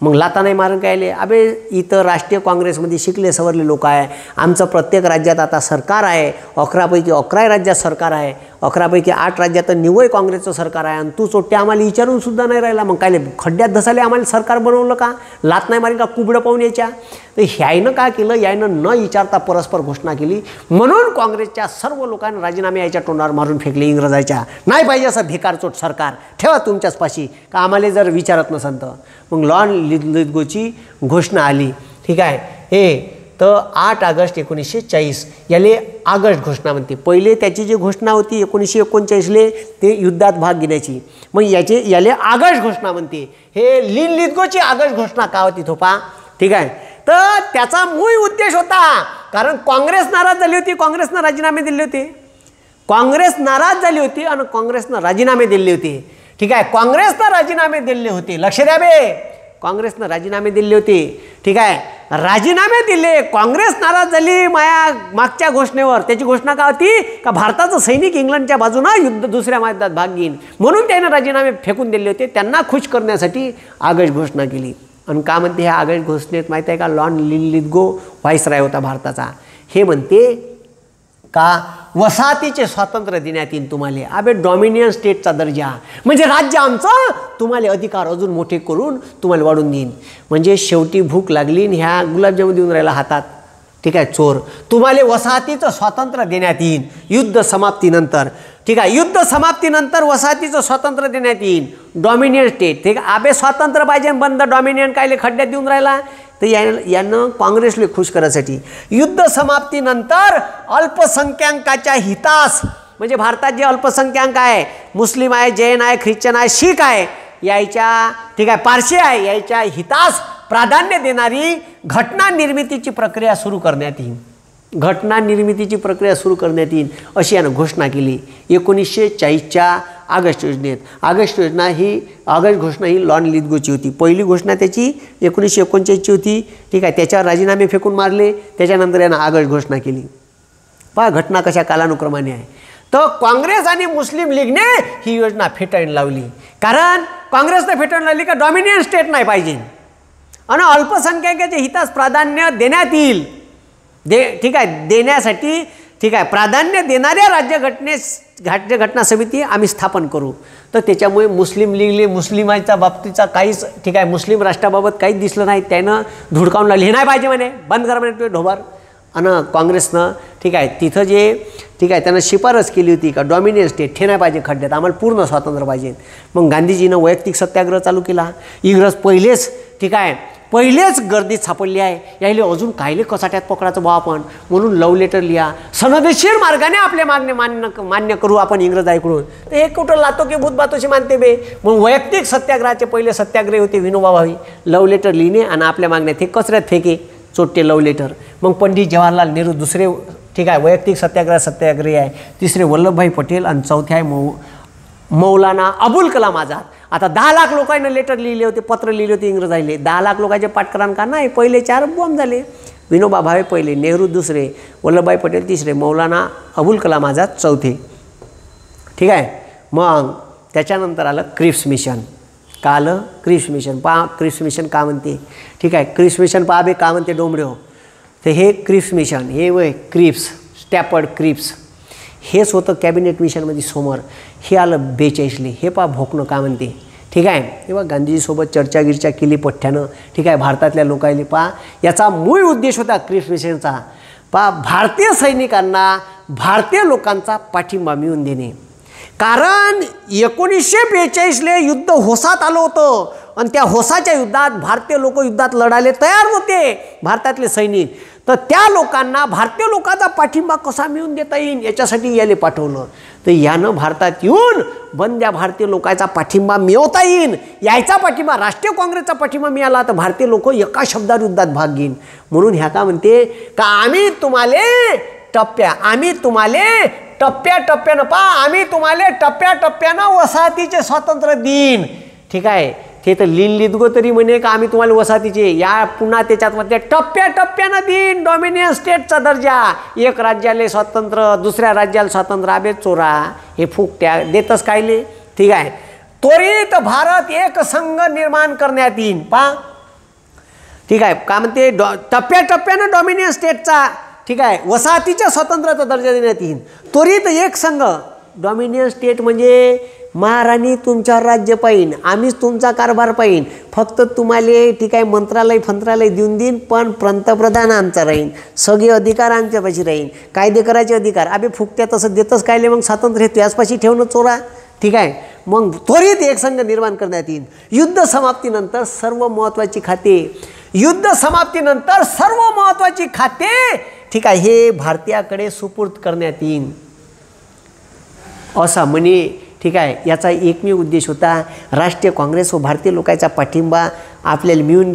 मग लाता नाही मारून काय आले, अबे इथं राष्ट्रीय काँग्रेसमध्ये शिकले सवरले लोक आहे. आमचं प्रत्येक राज्यात आता सरकार आहे. 11पैकी 11 राज्यात सरकार आहे. 11पैकी 8 राज्यात निव्वळ काँग्रेसचं सरकार आहे. आणि तू चोट्टे आम्हाला विचारून सुद्धा नाही राहिला. मग काय खड्ड्यात धसाले आम्हाला सरकार बनवलं का? लात नाही मारी का कुबडं पाहून याच्या? तर ह्यानं काय केलं, यानं न विचारता परस्पर घोषणा केली. म्हणून काँग्रेसच्या सर्व लोकांनी राजीनामे याच्या तोंडावर मारून फेकले इंग्रजाच्या. नाही पाहिजे असं भिकारचोट सरकार ठेवा तुमच्याच पाशी का आम्हाला जर विचारत नसेल तर. मग लॉन लिल्लुद्गोची घोषणा आली. ठीक आहे, हे तर 8 ऑगस्ट 1940 याले ऑगस्ट घोषणा म्हणते. पहिले त्याची जी घोषणा होती 1939ले ते युद्धात भाग घेण्याची, मग याले ऑगस्ट घोषणा म्हणते. हे लिल्लुद्गोची ऑगस्ट घोषणा का होती थोपा? ठीक आहे, तर त्याचा मूळ उद्देश होता, कारण काँग्रेस नाराज झाली होती, काँग्रेसनं राजीनामे दिले होते. काँग्रेस नाराज झाली होती आणि काँग्रेसनं राजीनामे दिले होते. ठीक आहे, काँग्रेसनं राजीनामे दिले होते. लक्ष द्या बे, काँग्रेसनं राजीनामे दिले होते. ठीक आहे, राजीनामे दिले, काँग्रेस नाराज झाली मागच्या घोषणेवर. त्याची घोषणा का होती का भारताचं सैनिक इंग्लंडच्या बाजूनं दुसऱ्या महायुद्धात भाग घेईन, म्हणून त्याने राजीनामे फेकून दिले होते. त्यांना खुश करण्यासाठी ऑगस्ट घोषणा केली. आणि का म्हणते ह्या ऑगस्ट घोषणेत माहीत आहे का? लॉन लिल्लुद्गो व्हाईसराय होता भारताचा. हे म्हणते का वसाहतीचे स्वातंत्र्य देण्यात येईल तुम्हाला. अबे डॉमिनियन स्टेटचा दर्जा म्हणजे राज्य आमचं, तुम्हाला अधिकार अजून मोठे करून तुम्हाला वाढून देईन. म्हणजे शेवटी भूक लागली आणि ह्या गुलाबजामुन देऊन राहिला हातात. ठीक आहे, चोर. तुम्हाला वसाहतीचं स्वातंत्र्य देण्यात येईल युद्ध समाप्तीनंतर. ठीक आहे, युद्ध समाप्तीनंतर वसाहतीचं स्वातंत्र्य देण्यात येईल. Dominion state. ठीक आहे, अबे स्वातंत्र्य पाहिजे, बंद डॉमिनियन कायले खड्ड्यात देऊन राहिला. तर यानं काँग्रेसला खुश करायसाठी युद्ध समाप्तीनंतर अल्पसंख्याकाच्या हितास, म्हणजे भारतात जे अल्पसंख्याक आहे, मुस्लिम आहे, जैन आहे, ख्रिश्चन आहे, शीख आहे, यायच्या ठीक आहे पारशी आहे, यायच्या हितास प्राधान्य देणारी घटना निर्मितीची प्रक्रिया सुरू करण्यात येईल. घटना निर्मितीची प्रक्रिया सुरू करण्यात येईल अशी यानं घोषणा केली 1940च्या ऑगस्ट योजनेत. ऑगस्ट घोषणा ही लॉन लिल्लुद्गोची होती. पहिली घोषणा त्याची 1939ची होती. ठीक आहे, त्याच्यावर राजीनामे फेकून मारले. त्याच्यानंतर यानं ऑगस्ट घोषणा केली. पहा घटना कशा कालानुक्रमाने आहे. तर काँग्रेस आणि मुस्लिम लीगने ही योजना फेटाळून लावली. कारण काँग्रेसने फेटाळून लावली का डॉमिनियन स्टेट नाही पाहिजे आणि अल्पसंख्याकाच्या हितास प्राधान्य देण्यात येईल. ठीक आहे, देण्यासाठी ठीक आहे प्राधान्य देणाऱ्या राज्यघटना समिती आम्ही स्थापन करू. तर त्याच्यामुळे मुस्लिम लीगले मुस्लिमांच्या बाबतीचा काहीच ठीक आहे मुस्लिम राष्ट्राबाबत काहीच दिसलं नाही. त्यानं धुडकावून लावली, हे नाही पाहिजे म्हणे, बंद करा म्हणे तुझे ढोबार. आणि काँग्रेसनं ठीक आहे तिथं जे ठीक आहे त्यानं शिफारस केली होती का डॉमिनियन स्टेट हे नाही पाहिजे खड्ड्यात, आम्हाला पूर्ण स्वातंत्र्य पाहिजे. मग गांधीजीनं वैयक्तिक सत्याग्रह चालू केला. इंग्रज पहिलेच गर्दीत सापडली आहे. यायले अजून कायले कसाट्यात पकडायचं बा आपण, म्हणून लव लेटर लिहा, सनदेशीर मार्गाने आपले मागणे मान्य करू आपण इंग्रजांकडून. तर हे कुठं लातो की भूत बातोशी मानते बे. मग वैयक्तिक सत्याग्रहाचे पहिले सत्याग्रही होते विनोबा भावे. लव लेटर लिहिणे आणि आपल्या मागण्यात हे कचऱ्यात फेके चोट्टे लव लेटर. मग पंडित जवाहरलाल नेहरू दुसरे ठीक आहे वैयक्तिक सत्याग्रही आहे. तिसरे वल्लभभाई पटेल आणि चौथे आहे मौलाना अबुल कलाम आझाद. आता 10 लाख लोकांना लेटर लिहिले होते, पत्र लिहिले होते इंग्रजांना. 10 लाख लोकांचे पाठकरान का नाही. पहिले 4 बॉम्ब झाले. विनोबा भावे पहिले, नेहरू दुसरे, वल्लभभाई पटेल तिसरे, मौलाना अबुल कलाम आझाद चौथे. ठीक आहे, मग त्याच्यानंतर आलं क्रिप्स मिशन. का आलं? Cripps mission. पहा क्रिप्स मिशन का म्हणते. ठीक आहे, क्रिप्स मिशन पहा बे का म्हणते डोंबरे हो. तर हे क्रिप्स मिशन हे वय क्रिप्स स्टॅपर्ड क्रिप्स हेच होतं कॅबिनेट मिशनमध्ये समोर. हे आलं 42ले. हे पहा भोकणं का म्हणते. ठीक आहे, तेव्हा गांधीजीसोबत चर्चा केली पठ्ठ्यानं. ठीक आहे, भारतातल्या लोकांनी पहा याचा मूळ उद्देश होता क्रिप्स मिशनचा. पहा भारतीय सैनिकांना भारतीय लोकांचा पाठिंबा मिळवून देणे. कारण 1942ले युद्ध होसात आलं होतं आणि त्या होसाच्या युद्धात भारतीय लोक युद्धात लढायला तयार होते भारतातले सैनिक. तर त्या लोकांना भारतीय लोकांचा पाठिंबा कसा मिळवून देता येईल याच्यासाठी याले पाठवलं. तर यानं भारतात येऊन बंद्या भारतीय लोकांचा पाठिंबा मिळवता येईल, यायचा पाठिंबा राष्ट्रीय काँग्रेसचा पाठिंबा मिळाला तर भारतीय लोक एका शब्दावर युद्धात भाग घेईन. म्हणून ह्या का म्हणते का आम्ही तुम्हाला टप्प्याटप्प्यानं आम्ही तुम्हाला टप्प्याटप्प्यानं वसाहतीचे स्वातंत्र्य देईन. ठीक आहे, ते तर लिहितो तरी म्हणे का आम्ही तुम्हाला वसाहतीचे या पुन्हा त्याच्यात मध्ये टप्प्याटप्प्यानं देईन डॉमिनियन स्टेटचा दर्जा. एक राज्याला स्वातंत्र्य, दुसऱ्या राज्याला स्वातंत्र्य. अबे चोरा, हे फुकट्या देतच कायले. ठीक आहे, त्वरित भारत एक संघ निर्माण करण्यात येईल. ठीक आहे, का म्हणते टप्प्याटप्प्यानं डॉमिनियन स्टेटचा, ठीक आहे, वसाहतीच्या स्वातंत्र्याचा दर्जा देण्यात येईल. त्वरित एक संघ. डॉमिनियन स्टेट म्हणजे महाराणी तुमच्यावर राज्य पाहिन, आम्हीच तुमचा कारभार पाहिन, फक्त तुम्हाला ठीक आहे मंत्रालय देऊन देईन, पण पंतप्रधान आमचा राहीन, सगळे अधिकार आमच्यापाशी राहीन, कायदे करायचे अधिकार. अबे फुकट्या तसं देतच कायले मग स्वातंत्र्य तुझ्यापाशी ठेवणं चोरा. ठीक आहे, मग त्वरित एक संघ निर्माण करण्यात येईल. युद्ध समाप्तीनंतर सर्व महत्त्वाची खाते ठीक आहे हे भारतीयाकडे सुपूर्द करण्यात येईल असा म्हणे. ठीक आहे, याचा एकमेव उद्देश होता राष्ट्रीय काँग्रेस व भारतीय लोकांचा पाठिंबा आपल्याला मिळून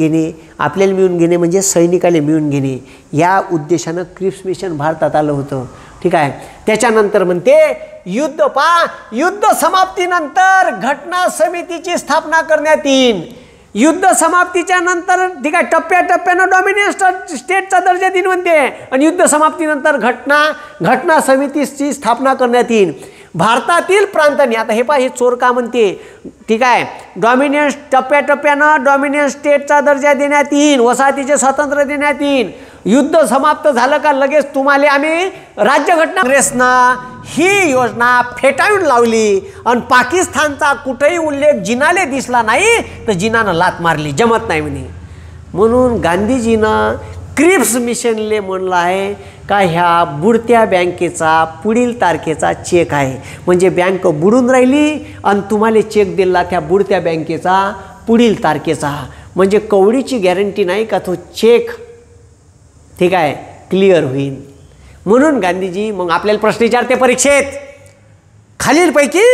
घेणे म्हणजे सैनिकाला मिळून घेणे. या उद्देशानं क्रिप्स मिशन भारतात आलं होतं. ठीक आहे, त्याच्यानंतर म्हणते युद्ध समाप्तीनंतर घटना समितीची स्थापना करण्यात येईल. युद्ध समाप्तीच्या नंतर ठीक आहे टप्प्याटप्प्यानं डॉमिनियन स्टेटचा दर्जा देईन म्हणते, आणि युद्ध समाप्तीनंतर घटना समितीची स्थापना करण्यात येईल. भारतातील प्रांतांनी आता हे चोर का म्हणते. ठीक आहे, टप्प्याटप्प्यानं डॉमिनियन स्टेटचा दर्जा देण्यात येईल, वसाहतीचे स्वातंत्र्य देण्यात येईल. युद्ध समाप्त झालं का लगेच तुम्हाला आम्ही राज्यघटना. काँग्रेसनं ही योजना फेटाळून लावली आणि पाकिस्तानचा कुठेही उल्लेख जिनाले दिसला नाही तर जिनानं लात मारली, जमत नाही म्हणे. म्हणून गांधीजीनं क्रिप्स मिशनले म्हणलं आहे का ह्या बुडत्या बँकेचा पुढील तारखेचा चेक आहे, म्हणजे बँक बुडून राहिली आणि तुम्हाला चेक दिला त्या बुडत्या बँकेचा पुढील तारखेचा, म्हणजे कवडीची गॅरंटी नाही का तो चेक ठीक आहे क्लिअर होईल. म्हणून गांधीजी मग आपल्याला प्रश्न विचारते परीक्षेत, खालीलपैकी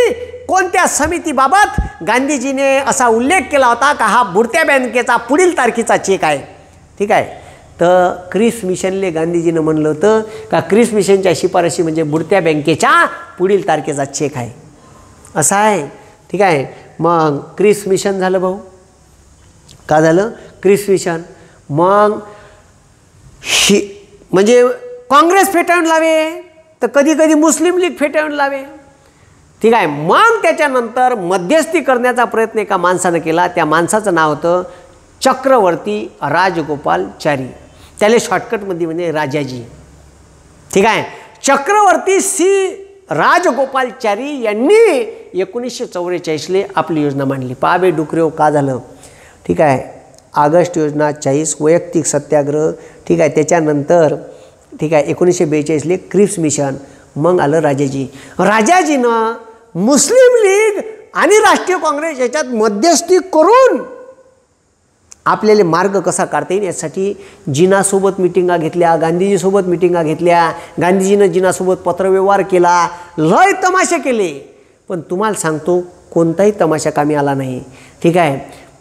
कोणत्या समितीबाबत गांधीजीने असा उल्लेख केला होता का हा बुडत्या बँकेचा पुढील तारखेचा चेक आहे. ठीक आहे, तर क्रिप्स मिशनले गांधीजीनं म्हणलं होतं का क्रिप्स मिशनच्या शिफारशी म्हणजे बुडत्या बँकेच्या पुढील तारखेचा चेक आहे असं आहे. ठीक आहे, मग क्रिप्स मिशन झालं भाऊ. का झालं क्रिप्स मिशन? मग म्हणजे काँग्रेस फेटाळून लावे तर कधी कधी मुस्लिम लीग फेटाळून लावे. ठीक आहे, मग त्याच्यानंतर मध्यस्थी करण्याचा प्रयत्न एका माणसानं केला. त्या माणसाचं नाव होतं चक्रवर्ती राजगोपालचारी, त्याला शॉर्टकटमध्ये म्हणजे राजाजी. ठीक आहे, चक्रवर्ती राजगोपालचारी यांनी 1944ले आपली योजना मांडली. पाबे डुकरेव का झालं. ठीक आहे, ऑगस्ट योजना 40 वैयक्तिक सत्याग्रह. ठीक आहे, त्याच्यानंतर ठीक आहे 1942ले क्रिप्स मिशन. मग आलं राजाजीनं मुस्लिम लीग आणि राष्ट्रीय काँग्रेस याच्यात मध्यस्थी करून आपल्याला मार्ग कसा काढता येईल यासाठी जिनासोबत मिटिंगा घेतल्या, गांधीजीसोबत मिटिंगा घेतल्या, गांधीजीनं जिनासोबत पत्रव्यवहार केला, लय तमाशे केले, पण तुम्हाला सांगतो कोणताही तमाशा कामी आला नाही. ठीक आहे,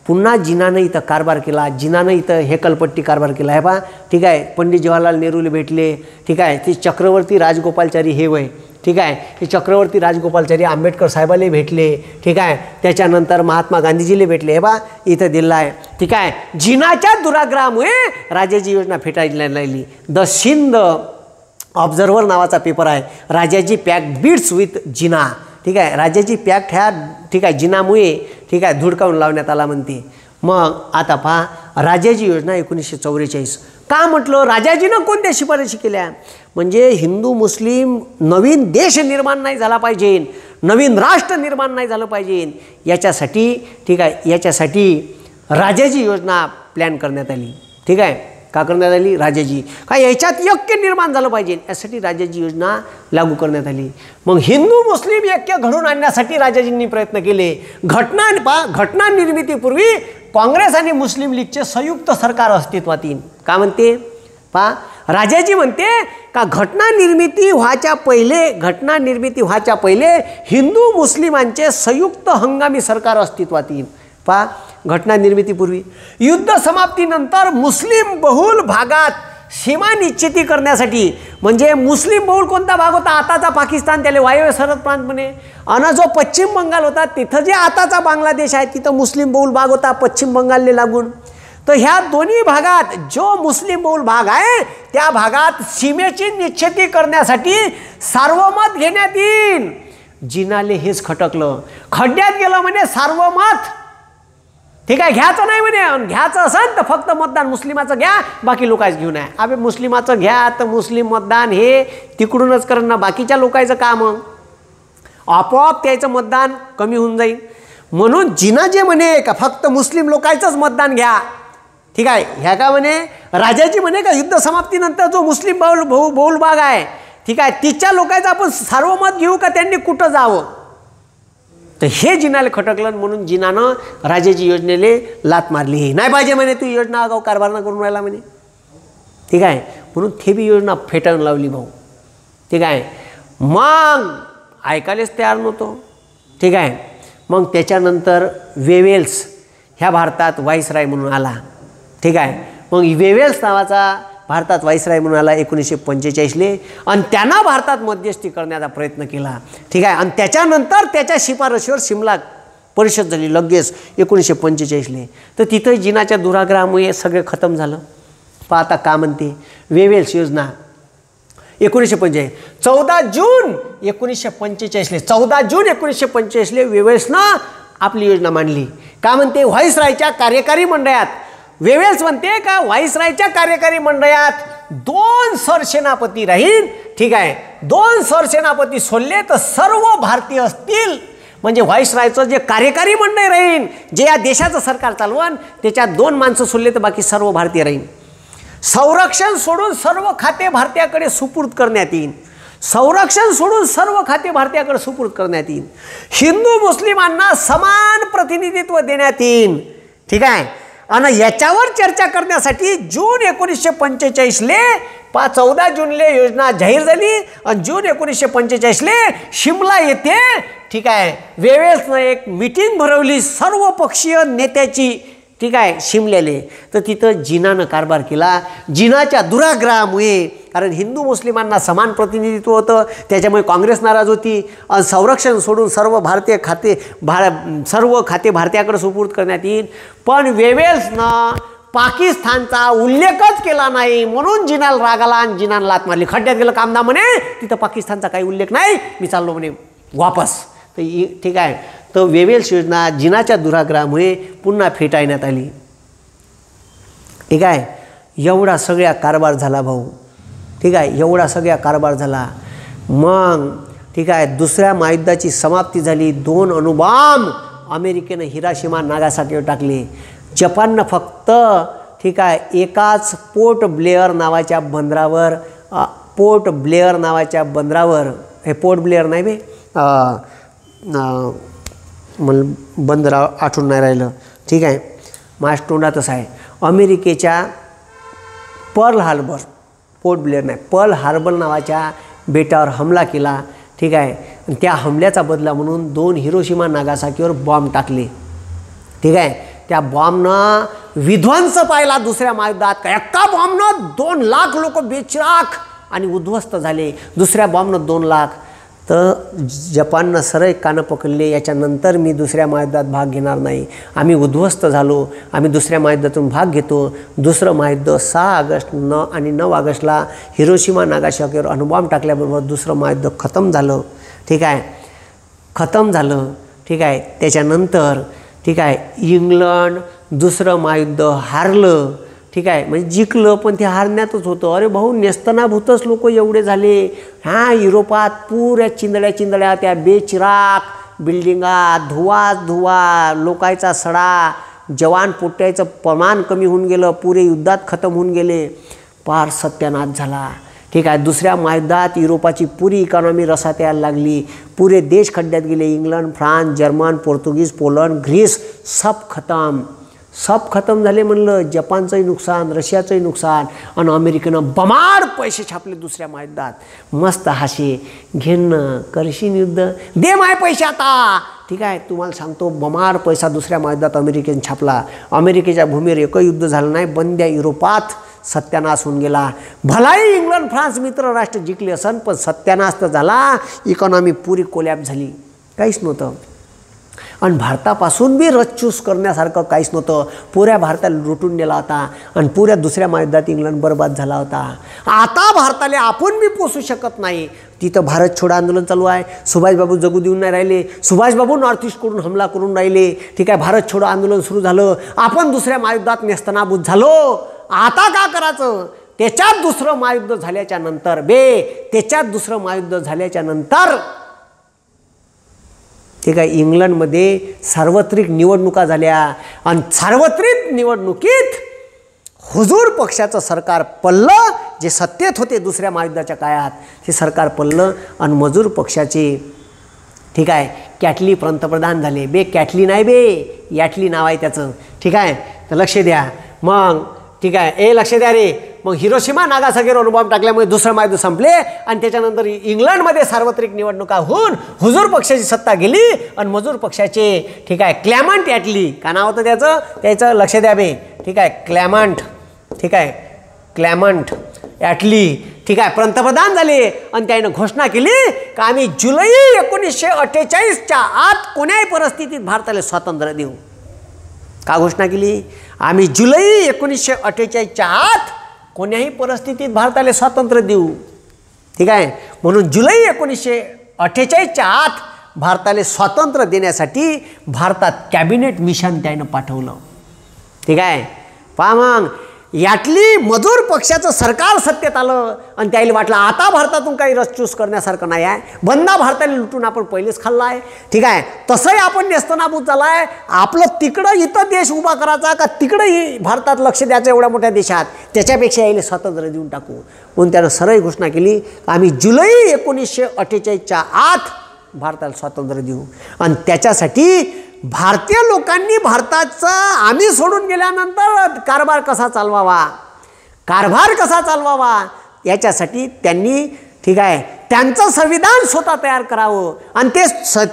पुन्हा जिनानं इथं कारभार केला, जिनानं इथं हेकलपट्टी कारभार केला आहे बा. ठीक आहे, पंडित जवाहरलाल नेहरूले भेटले. ठीक आहे, ते चक्रवर्ती राजगोपालचारी हे वय. ठीक आहे, हे चक्रवर्ती राजगोपालचारी आंबेडकर साहेबाला भेटले. ठीक आहे, त्याच्यानंतर महात्मा गांधीजीला भेटले. हे बा इथं दिलं आहे. ठीक आहे, जिनाच्या दुराग्रहामुळे राजाजी योजना फेटाळली लागली. द सिंध ऑब्झर्वर नावाचा पेपर आहे. राजाजी पॅक्ड बीट्स विथ जिना. ठीक आहे, राजाजी पॅक्ट ह्या ठीक आहे जिनामुळे ठीक आहे धुडकावून लावण्यात आला म्हणते. मग आता पहा राजाजी योजना 1944 का म्हटलं. राजाजीनं कोणत्या शिफारशी केल्या म्हणजे हिंदू मुस्लिम नवीन देश निर्माण नाही झाला पाहिजे, नवीन राष्ट्र निर्माण नाही झालं पाहिजे, याच्यासाठी ठीक आहे याच्यासाठी राजाजी योजना प्लॅन करण्यात आली. ठीक आहे, का करण्यात आली राजाजी का याच्यात ऐक्य निर्माण झालं पाहिजे यासाठी राजाजी योजना लागू करण्यात आली. मग हिंदू मुस्लिम ऐक्य घडून आणण्यासाठी राजाजींनी प्रयत्न केले. घटना निर्मितीपूर्वी काँग्रेस आणि मुस्लिम लीगचे संयुक्त सरकार अस्तित्वात येईल. का म्हणते राजाजी म्हणते का घटना निर्मिती व्हायच्या पहिले हिंदू मुस्लिमांचे संयुक्त हंगामी सरकार अस्तित्वात येईल. घटना निर्मितीपूर्वी युद्ध समाप्तीनंतर मुस्लिम बहुल भागात सीमा निश्चिती करण्यासाठी, म्हणजे मुस्लिम बहुल कोणता भाग होता आताचा पाकिस्तान, त्याला वायव्य सरहद प्रांत म्हणे, आणि जो पश्चिम बंगाल होता तिथं जे आताचा बांगलादेश आहे तिथं मुस्लिम बहुल भाग होता पश्चिम बंगालला लागून. तर ह्या दोन्ही भागात जो मुस्लिम बहुल भाग आहे त्या भागात सीमेची निश्चिती करण्यासाठी सार्वमत घेण्यात येईल. जिनाले हेच खटकलं, खड्ड्यात गेलं म्हणे सार्वमत. ठीक आहे, घ्यायचं नाही म्हणे, घ्यायचं असेल तर फक्त मतदान मुस्लिमाचं घ्या, बाकी लोकांचं घेऊन आहे. अबे मुस्लिमाचं घ्या तर मुस्लिम मतदान हे तिकडूनच करणं ना, बाकीच्या लोकांचं काम आपोआप त्याचं मतदान कमी होऊन जाईल. म्हणून जिना जे म्हणे का फक्त मुस्लिम लोकांचंच मतदान घ्या, ठीक आहे, ह्या का म्हणे राजाजी म्हणे का युद्ध समाप्तीनंतर जो मुस्लिम बहुल भाग आहे, ठीक आहे, तिच्या लोकांचं आपण सार्वमत घेऊ का त्यांनी कुठं जावं. तर हे जिनाला खटकलं, म्हणून जिनानं राजाजी योजनेले लात मारली. नाही पाहिजे म्हणे, तू योजना आगाऊ कारभार न करून राहिला म्हणे. ठीक आहे, म्हणून ते बी योजना फेटाळून लावली भाऊ. ठीक आहे, मग ऐकायलाच तयार नव्हतो. ठीक आहे, मग त्याच्यानंतर वेवेल्स ह्या भारतात व्हाईसराय म्हणून आला. ठीक आहे, मग वेवेल्स नावाचा भारतात व्हाईसराय म्हणून आला 1945ले, आणि त्यांना भारतात मध्यस्थी करण्याचा प्रयत्न केला. ठीक आहे, आणि त्याच्यानंतर त्याच्या शिफारशीवर शिमला परिषद झाली लगेच 1945ले. तर तिथं जिनाच्या दुराग्रहामुळे सगळे खतम झालं. पाहता का म्हणते वेवेल्स योजना 1945, 14 जून 1945ले, 14 जून 1945ले वेवेल्सनं आपली योजना मांडली. का म्हणते व्हाईसरायच्या कार्यकारी मंडळात, वेवेल्स म्हणते का व्हाईसरायच्या कार्यकारी मंडळात 2 सरसेनापती राहील. ठीक आहे, 2 सरसेनापती सोडले तर सर्व भारतीय असतील. म्हणजे व्हाईसरायचं जे कार्यकारी मंडळ राहील, जे या देशाचं सरकार चालवण, त्याच्यात 2 माणसं सोडले तर बाकी सर्व भारतीय राहील. संरक्षण सोडून सर्व खाते भारतीयाकडे सुपूर्द करण्यात येईल. संरक्षण सोडून सर्व खाते भारतीयाकडे सुपूर्द करण्यात येईल. हिंदू मुस्लिमांना समान प्रतिनिधित्व देण्यात येईल. ठीक आहे, आणि याच्यावर चर्चा करण्यासाठी जून 1945ले 14 जूनले योजना जाहीर झाली, आणि जून 1945ले शिमला येथे, ठीक आहे, वेवेल्सनं एक मीटिंग भरवली सर्वपक्षीय नेत्याची. ठीक आहे, शिमल्याले. तर तिथं जिनानं कारभार केला. जिनाच्या दुराग्रहामुळे, कारण हिंदू मुस्लिमांना समान प्रतिनिधित्व होतं, त्याच्यामुळे काँग्रेस नाराज होती. आणि संरक्षण सोडून सर्व भारतीय खाते सर्व खाते भारतीयाकडे सुपूर्द करण्यात येईल. पण वेवेल्सनं पाकिस्तानचा उल्लेखच केला नाही, म्हणून जिनाला राग आला आणि जिनानं लात मारली. खड्ड्यात गेलं कामदा म्हणे, तिथं पाकिस्तानचा काही उल्लेख नाही, मी चाललो म्हणे वापस. तर ठीक आहे, तर वेवेल्स योजना जिनाच्या दुराग्रहामुळे पुन्हा फेटाळण्यात आली. ठीक आहे, एवढा सगळा कारभार झाला भाऊ. ठीक आहे, एवढा सगळा कारभार झाला. मग ठीक आहे, दुसऱ्या महायुद्धाची समाप्ती झाली. 2 अणुबॉम्ब अमेरिकेनं हिरोशिमा नागासाकीवर टाकले. जपाननं फक्त, ठीक आहे, एकाच पोर्ट ब्लेअर नावाच्या बंदरावर, हे पोर्ट ब्लेअर नाही बे, मला बंदर आठवून नाही राहिलं. ठीक आहे, माझ्या तोंडातच आहे. अमेरिकेच्या पर्ल हार्बर, पोर्ट ब्लेअर नाही, पर्ल हार्बर नावाच्या बेटावर हमला केला. ठीक आहे, त्या हमल्याचा बदला म्हणून 2 हिरोशिमा नागासाकीवर बॉम्ब टाकले. ठीक आहे, त्या बॉम्बनं विध्वंस पाहिला दुसऱ्या महायुद्धात. का एका बॉम्बनं 2 लाख लोक बेचिराख आणि उद्ध्वस्त झाले. दुसऱ्या बॉम्बनं 2 लाख. तर जपाननं सरळ कानं पकडले, याच्यानंतर मी दुसऱ्या महायुद्धात भाग घेणार नाही. आम्ही उद्ध्वस्त झालो, आम्ही दुसऱ्या महायुद्धातून भाग घेतो. दुसरं महायुद्ध 6 ऑगस्ट आणि 9 ऑगस्टला हिरोशिमा नागासाकीवर अणुबॉम्ब टाकल्याबरोबर दुसरं महायुद्ध खतम झालं. ठीक आहे, खतम झालं. ठीक आहे, त्याच्यानंतर, ठीक आहे, इंग्लंड दुसरं महायुद्ध हारलं. ठीक आहे, म्हणजे जिंकलं पण ते हारण्यातच होतं. अरे भाऊ, नेस्तनाभूतच लोक एवढे झाले. हां, युरोपात पुऱ्या चिंदड्या त्या बेचिराख बिल्डिंगा, धुवा, लोकांचा सडा, जवान पोट्याचं प्रमाण कमी होऊन गेलं, पुरे युद्धात खतम होऊन गेले, पार सत्यानाश झाला. ठीक आहे, दुसऱ्या महायुद्धात युरोपाची पुरी इकॉनॉमी रसात यायला लागली. पुरे देश खड्ड्यात गेले. इंग्लंड, फ्रान्स, जर्मन, पोर्तुगीज, पोलंड, ग्रीस सब खतम झाले म्हणलं. जपानचंही नुकसान, रशियाचंही नुकसान, आणि अमेरिकेनं बमाड पैसे छापले दुसऱ्या महायुद्धात. मस्त हाशे घेणं, करशील युद्ध, दे माय पैसे आता. ठीक आहे, तुम्हाला सांगतो, बमाड पैसा दुसऱ्या महायुद्धात अमेरिकेनं छापला. अमेरिकेच्या भूमीवर एकही युद्ध झालं नाही. बंद्या युरोपात सत्यानाश होऊन गेला. भलाही इंग्लंड फ्रान्स मित्र राष्ट्र जिंकले असन, पण सत्यानाश तर झाला. इकॉनॉमी पुरी कोलॅप्स झाली, काहीच नव्हतं. आणि भारतापासून बी रचूस करण्यासारखं काहीच नव्हतं. पुऱ्या भारताला लुटून नेला होता आणि पुऱ्या दुसऱ्या महायुद्धात इंग्लंड बर्बाद झाला होता. आता भारताला आपण बी पोचू शकत नाही. तिथं भारत छोडो आंदोलन चालू आहे. सुभाषबाबू जगू देऊन नाही राहिले. सुभाषबाबू नॉर्थ ईस्टकडून हमला करून राहिले. ठीक आहे, भारत छोडो आंदोलन सुरू झालं. आपण दुसऱ्या महायुद्धात नेस्तनाबूत झालो. आता का करायचं? त्याच्यात दुसरं महायुद्ध झाल्याच्या नंतर त्याच्यात दुसरं महायुद्ध झाल्याच्या नंतर ठीक आहे, इंग्लंडमध्ये सार्वत्रिक निवडणुका झाल्या आणि सार्वत्रिक निवडणुकीत हुजूर पक्षाचं सरकार पडलं. जे सत्तेत होते दुसऱ्या महायुद्धाच्या काळात ते सरकार पडलं आणि मजूर पक्षाचे ठीक आहे कॅटली पंतप्रधान झाले. कॅटली नाही याटली नाव आहे त्याचं. ठीक आहे, तर लक्ष द्या. मग ठीक आहे, लक्ष द्या रे. मग हिरोशिमा नागासाकीवर अणुबॉम्ब टाकल्यामुळे दुसरं महायुद्ध संपले आणि त्याच्यानंतर इंग्लंडमध्ये सार्वत्रिक निवडणुका होऊन हुजूर पक्षाची सत्ता गेली आणि मजूर पक्षाचे ठीक आहे क्लेमंट ॲटली, का नाव होतं त्याचं लक्ष द्या ठीक आहे, क्लेमंट ठीक आहे, क्लेमंट ॲटली ठीक आहे पंतप्रधान झाले आणि त्याने घोषणा केली की आम्ही जुलै 1948च्या आत कोण्याही परिस्थितीत भारताला स्वातंत्र्य देऊ. का घोषणा केली? आम्ही जुलै 1948च्या आत कोण्याही परिस्थितीत भारताला स्वातंत्र्य देऊ. ठीक आहे, म्हणून जुलै 1948च्या आत भारताला स्वातंत्र्य देण्यासाठी भारतात कॅबिनेट मिशन त्यानं पाठवलं. ठीक आहे, पहा मग यातली मजूर पक्षाचं सरकार सत्तेत आलं आणि त्याला वाटलं आता भारतातून काही रसचूस करण्यासारखं नाही आहे. बंदा भारताला लुटून आपण पहिलेच खाल्ला आहे. ठीक आहे, तसंही आपण नेस्तनाबूत झाला आहे. आपलं तिकडं इथं देश उभा करायचा का तिकडंही भारतात लक्ष द्यायचं एवढ्या मोठ्या देशात, त्याच्यापेक्षा यायला स्वातंत्र्य देऊन टाकू. म्हणून त्यानं सरळ घोषणा केली आम्ही जुलै 1948च्या आत भारताला स्वातंत्र्य देऊ. आणि त्याच्यासाठी भारतीय लोकांनी भारताचा आम्ही सोडून गेल्यानंतर कारभार कसा चालवावा याच्यासाठी त्यांनी ठीक आहे त्यांचं संविधान स्वतः तयार करावं आणि ते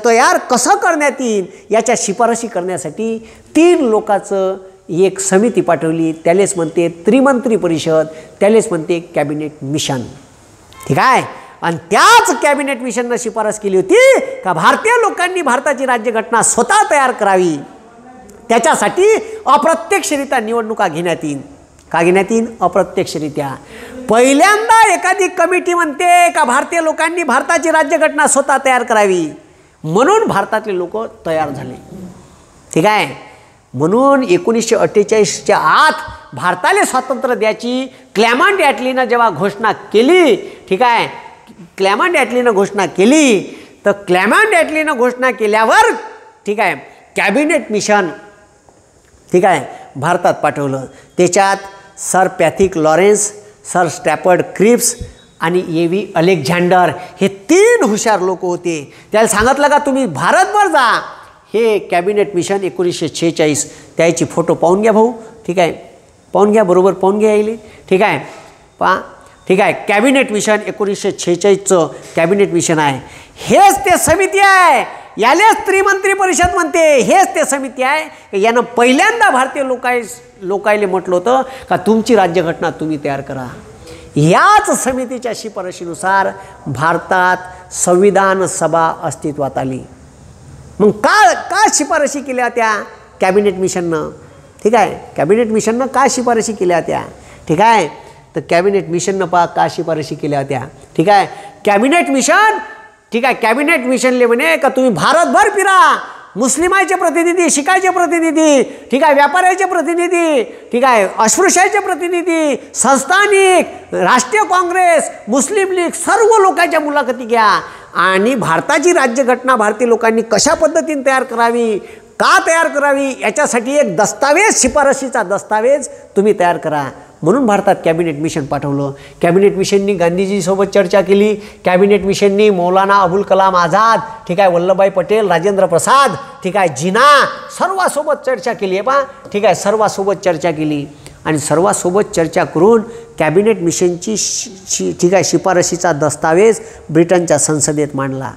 तयार कसं करण्यात येईल याच्या शिफारशी करण्यासाठी 3 लोकांचं एक समिती पाठवली. त्यालेच म्हणते त्रिमंत्री परिषद, त्यालेच म्हणते कॅबिनेट मिशन. ठीक आहे, आणि त्याच कॅबिनेट मिशननं शिफारस केली होती का भारतीय लोकांनी भारताची राज्यघटना स्वतः तयार करावी. त्याच्यासाठी अप्रत्यक्षरित्या निवडणुका घेण्यात येईल. का घेण्यात येईल? अप्रत्यक्षरित्या. पहिल्यांदा एखादी कमिटी म्हणते का भारतीय लोकांनी भारताची राज्यघटना स्वतः तयार करावी, म्हणून भारतातले लोक तयार झाले. ठीक आहे, म्हणून 1948च्या आत भारताला स्वातंत्र्य द्यायची क्लेमंट ॲटलीनं जेव्हा घोषणा केली, ठीक आहे, क्लेमंट ॲटलीनं घोषणा केली, तर क्लेमंट ॲटलीनं घोषणा केल्यावर ठीक आहे कॅबिनेट मिशन ठीक आहे भारतात पाठवलं. त्याच्यात sir Pethick Lawrence, sir Stafford Cripps आणि ए.व्ही. अलेक्झांडर हे 3 हुशार लोक होते. त्याला सांगितलं का तुम्ही भारतभर जा. हे कॅबिनेट मिशन 1946 त्याची फोटो पाहून घ्या भाऊ. ठीक आहे, पाहून घ्या, बरोबर पाहून घ्या येईल. ठीक आहे, पहा. ठीक आहे, कॅबिनेट मिशन 1946चं कॅबिनेट मिशन आहे. हेच ते समिती आहे, यालेच त्रिमंत्री परिषद म्हणते. हेच ते समिती आहे यानं पहिल्यांदा भारतीय लोकायले म्हटलं होतं का तुमची राज्यघटना तुम्ही तयार करा. याच समितीच्या शिफारशीनुसार भारतात संविधान सभा अस्तित्वात आली. मग का शिफारशी केल्या होत्या कॅबिनेट मिशननं? ठीक आहे, कॅबिनेट मिशननं का शिफारशी केल्या होत्या? ठीक आहे, तर कॅबिनेट मिशननं पहा का शिफारशी केल्या होत्या. ठीक आहे, कॅबिनेट मिशन ठीक आहे कॅबिनेट मिशनले म्हणे का तुम्ही भारतभर फिरा. मुस्लिमाचे प्रतिनिधी, शिखाचे प्रतिनिधी, ठीक आहे, व्यापाऱ्याचे प्रतिनिधी, ठीक आहे, अस्पृश्याचे प्रतिनिधी, संस्थानिक, राष्ट्रीय काँग्रेस, मुस्लिम लीग सर्व लोकांच्या मुलाखती घ्या आणि भारताची राज्यघटना भारतीय लोकांनी कशा पद्धतीने तयार करावी, का तयार करावी याच्यासाठी एक दस्तावेज, शिफारशीचा दस्तावेज तुम्ही तयार करा. म्हणून भारतात कॅबिनेट मिशन पाठवलं. कॅबिनेट मिशननी गांधीजीसोबत चर्चा केली. कॅबिनेट मिशननी मौलाना अबुल कलाम आझाद, ठीक आहे, वल्लभभाई पटेल, राजेंद्र प्रसाद, ठीक आहे, जिना सर्वांसोबत चर्चा केली आहे पहा. ठीक आहे, सर्वांसोबत चर्चा केली आणि सर्वांसोबत चर्चा करून कॅबिनेट मिशनची ठीक आहे शिफारशीचा दस्तावेज ब्रिटनच्या संसदेत मांडला.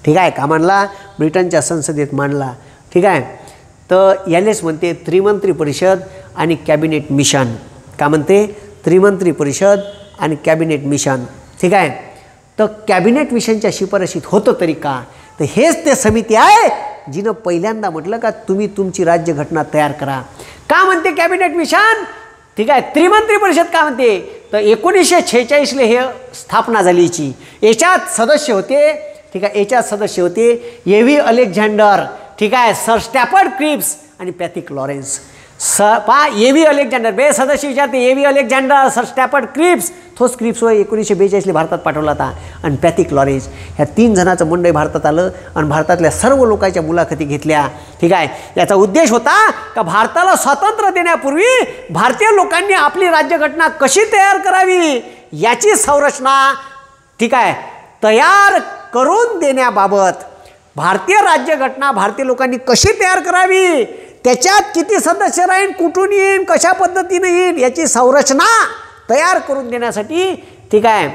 ठीक आहे, का मांडला? ब्रिटनच्या संसदेत मांडला. ठीक आहे, तर यालेच म्हणते त्रिमंत्री परिषद आणि कॅबिनेट मिशन. का म्हणते, त्रिमंत्री परिषद आणि कॅबिनेट मिशन. ठीक आहे. तर कॅबिनेट मिशनच्या शिफारशीत होतं तरी का, तर हेच ते समिती आहे जिनं पहिल्यांदा म्हटलं का तुम्ही तुमची राज्यघटना तयार करा. का म्हणते कॅबिनेट मिशन? ठीक आहे. त्रिमंत्री परिषद का म्हणते, तर 1946 हे स्थापना झाली याची. याच्यात सदस्य होते, ठीक आहे, याच्यात सदस्य होते ए.व्ही. अलेक्झांडर, ठीक आहे, सर स्टॅफर्ड क्रिप्स आणि पॅथिक लॉरेन्स. ए.व्ही. अलेक्झांडर बे सदस्य विचारते, ए.व्ही. अलेक्झांडर, सर स्टॅफर्ड क्रिप्स, तोच क्रिप्स 1942 भारतात पाठवला होता, आणि पॅथिक लॉरेन्स. ह्या 3 जणांचं मंडळ भारतात आलं आणि भारतातल्या सर्व लोकांच्या मुलाखती घेतल्या. ठीक आहे. याचा उद्देश होता का भारताला स्वातंत्र्य देण्यापूर्वी भारतीय लोकांनी आपली राज्यघटना कशी तयार करावी याची संरचना, ठीक आहे, तयार करून देण्याबाबत, भारतीय राज्यघटना भारतीय लोकांनी कशी तयार करावी, त्याच्यात किती सदस्य राहील, कुठून येईल, कशा पद्धतीने येईल याची संरचना तयार करून देण्यासाठी, ठीक आहे,